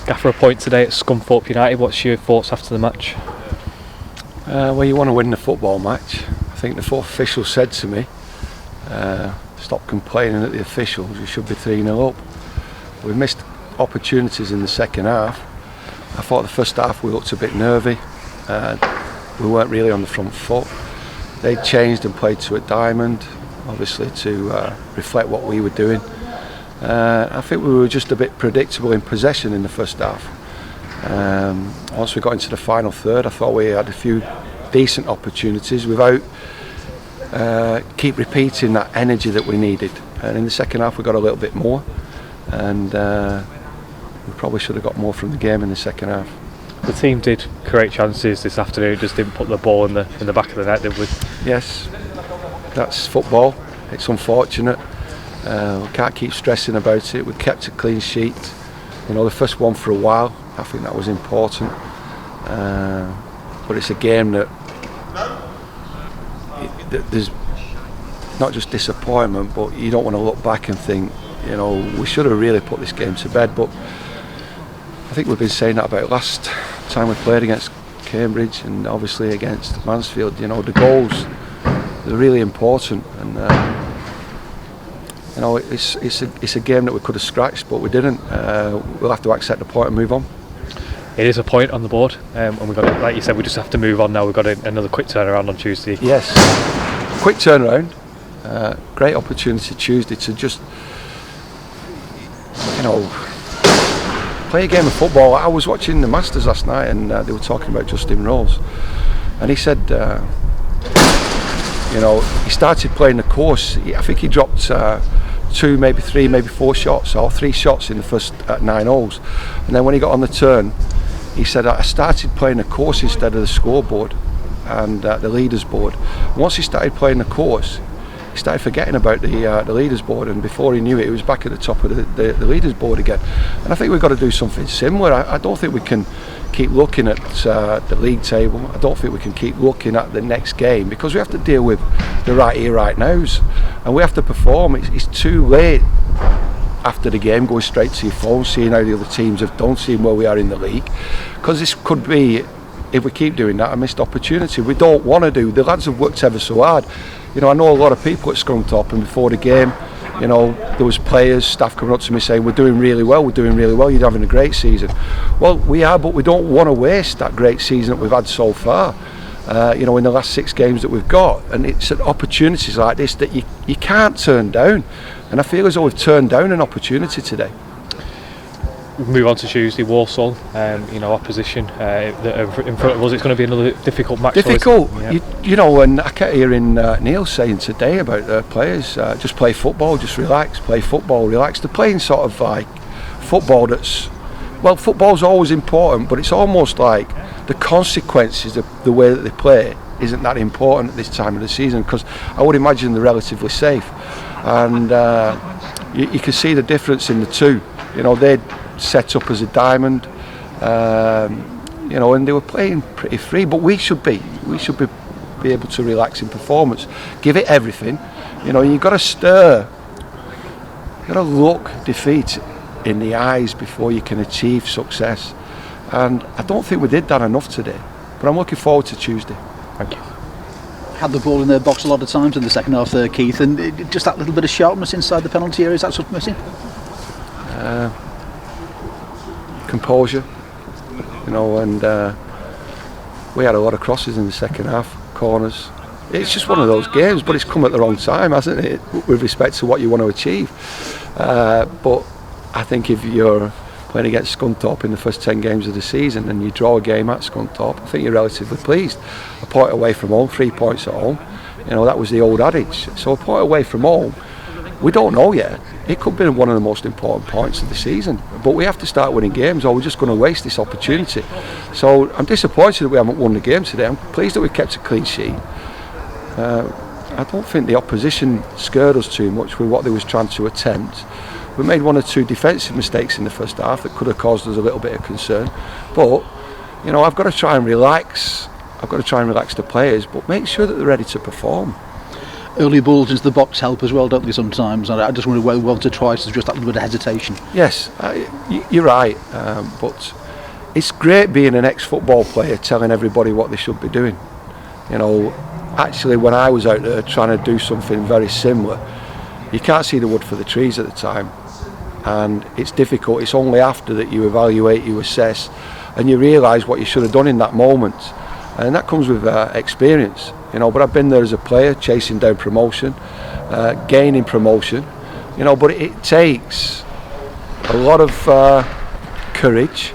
Gaffer, a point today at Scunthorpe United. What's your thoughts after the match? Well, you want to win the football match. I think the fourth official said to me, stop complaining at the officials, you should be 3-0 up. We missed opportunities in the second half. I thought the first half we looked a bit nervy. We weren't really on the front foot. They changed and played to a diamond, obviously to reflect what we were doing. I think we were just a bit predictable in possession in the first half. Once we got into the final third, I thought we had a few decent opportunities without keep repeating that energy that we needed. And in the second half we got a little bit more, and we probably should have got more from the game in the second half. The team did create chances this afternoon, just didn't put the ball in the back of the net, did we? Yes, that's football. It's unfortunate. We can't keep stressing about it. We kept a clean sheet. You know, the first one for a while, I think that was important. But it's a game that there's not just disappointment, but you don't want to look back and think, you know, we should have really put this game to bed. But I think we've been saying that about last time we played against Cambridge and obviously against Mansfield. You know, the goals, they're really important, and you know, it's a game that we could have scratched, but we didn't. We'll have to accept the point and move on. It is a point on the board, and we've got, like you said, we just have to move on now. We've got another quick turnaround on Tuesday. Yes, quick turnaround. Great opportunity Tuesday to just, you know, play a game of football. I was watching the Masters last night, and they were talking about Justin Rose, and he said, you know, he started playing the course. I think he dropped 2, maybe 3, maybe 4 shots, or 3 shots in the first 9 holes, and then when he got on the turn, he said, I started playing the course instead of the scoreboard and the leaders board. Once he started playing the course, he started forgetting about the leaders board, and before he knew it, he was back at the top of the leaders board again. And I think we've got to do something similar. I don't think we can keep looking at the league table. I don't think we can keep looking at the next game, because we have to deal with the right here, right nows, and we have to perform. It's too late after the game going straight to your phone, seeing how the other teams have done, seeing where we are in the league, because this could be, if we keep doing that, a missed opportunity. We don't want to do. The lads have worked ever so hard. You know, I know a lot of people at Scunthorpe, and before the game, you know, there was players, staff coming up to me saying, we're doing really well, you're having a great season. Well, we are, but we don't want to waste that great season that we've had so far, you know, in the last 6 games that we've got. And it's at opportunities like this that you can't turn down, and I feel as though we've turned down an opportunity today. We'll move on to Tuesday, Walsall, you know, opposition in front of us. It's going to be another difficult match. Difficult, yeah. You know, and I kept hearing Neil saying today about the players, just play football, just relax, play football, relax. They're playing sort of like football that's, well, football's always important, but it's almost like the consequences of the way that they play isn't that important at this time of the season, because I would imagine they're relatively safe. And you can see the difference in the two. You know, they'd set up as a diamond, you know, and they were playing pretty free, but we should be able to relax in performance, give it everything. You know, you've got to stir, you've got to look defeat in the eyes before you can achieve success, and I don't think we did that enough today, but I'm looking forward to Tuesday. Thank you. Had the ball in their box a lot of times in the second half there, Keith, and just that little bit of sharpness inside the penalty area, is that what's missing? Composure, you know, and we had a lot of crosses in the second half, corners. It's just one of those games, but it's come at the wrong time, hasn't it, with respect to what you want to achieve. But I think if you're playing against Scunthorpe in the first 10 games of the season and you draw a game at Scunthorpe, I think you're relatively pleased. A point away from home, 3 points at home, you know, that was the old adage. So a point away from home, we don't know yet. It could be one of the most important points of the season, but we have to start winning games, or we're just going to waste this opportunity. So I'm disappointed that we haven't won the game today. I'm pleased that we've kept a clean sheet. I don't think the opposition scared us too much with what they was trying to attempt. We made 1 or 2 defensive mistakes in the first half that could have caused us a little bit of concern. But, you know, I've got to try and relax the players, but make sure that they're ready to perform. Early balls into the box help as well, don't they, sometimes? And I just wonder whether once or twice there's just that little bit of hesitation. Yes, you're right, but it's great being an ex-football player telling everybody what they should be doing. You know, actually when I was out there trying to do something very similar, you can't see the wood for the trees at the time, and it's difficult. It's only after that you evaluate, you assess, and you realise what you should have done in that moment, and that comes with experience. You know, but I've been there as a player, chasing down promotion, gaining promotion. You know, but it takes a lot of courage.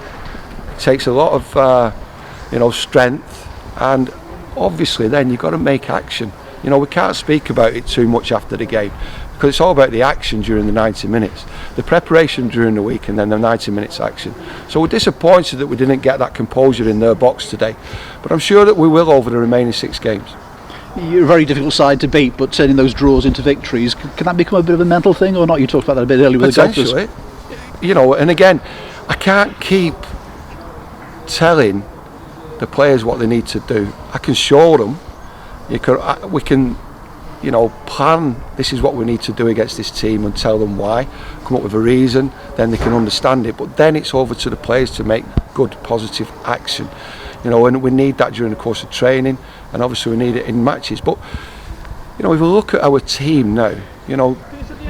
It takes a lot of strength, and obviously then you've got to make action. You know, we can't speak about it too much after the game, because it's all about the action during the 90 minutes, the preparation during the week, and then the 90 minutes action. So we're disappointed that we didn't get that composure in their box today, but I'm sure that we will over the remaining 6 games. You're a very difficult side to beat, but turning those draws into victories, can that become a bit of a mental thing or not? You talked about that a bit earlier with the golfers. Potentially. You know, and again, I can't keep telling the players what they need to do. I can show them. We can, you know, plan. This is what we need to do against this team, and tell them why. Come up with a reason. Then they can understand it. But then it's over to the players to make good, positive action. You know, and we need that during the course of training, and obviously we need it in matches. But you know, if we look at our team now, you know,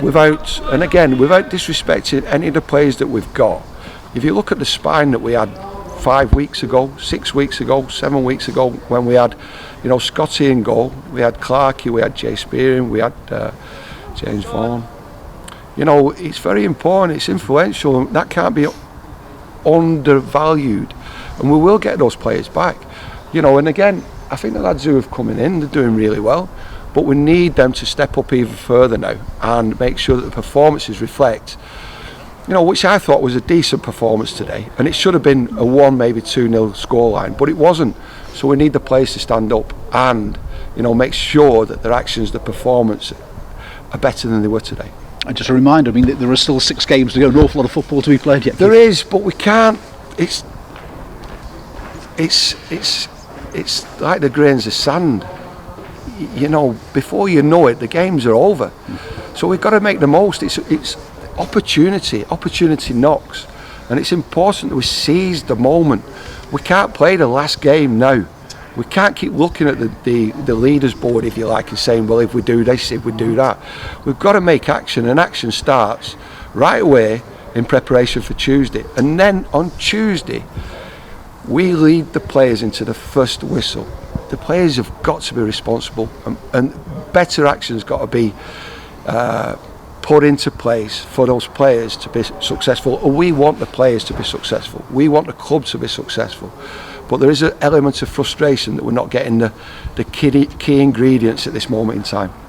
without disrespecting any of the players that we've got, if you look at the spine that we had 5 weeks ago, 6 weeks ago, 7 weeks ago, when we had, you know, Scotty in goal, we had Clarkey, we had Jay Spearing, we had James Vaughan. You know, it's very important, it's influential, and that can't be undervalued, and we will get those players back. You know, and again, I think the lads who have coming in, they're doing really well, but we need them to step up even further now and make sure that the performances reflect, you know, which I thought was a decent performance today, and it should have been a 1, maybe 2-0 scoreline, but it wasn't. So we need the players to stand up and, you know, make sure that their actions, the performance, are better than they were today. And just a reminder, I mean, there are still 6 games to go, an awful lot of football to be played yet. There is, but we can't. It's like the grains of sand. You know, before you know it, the games are over. So we've got to make the most. It's opportunity. Opportunity knocks, and it's important that we seize the moment. We can't play the last game now. We can't keep looking at the leaders board, if you like, and saying, well, if we do this, if we do that. We've got to make action, and action starts right away in preparation for Tuesday. And then on Tuesday, we lead the players into the first whistle. The players have got to be responsible, and better action's got to be put into place for those players to be successful. And we want the players to be successful. We want the club to be successful. But there is an element of frustration that we're not getting the key ingredients at this moment in time.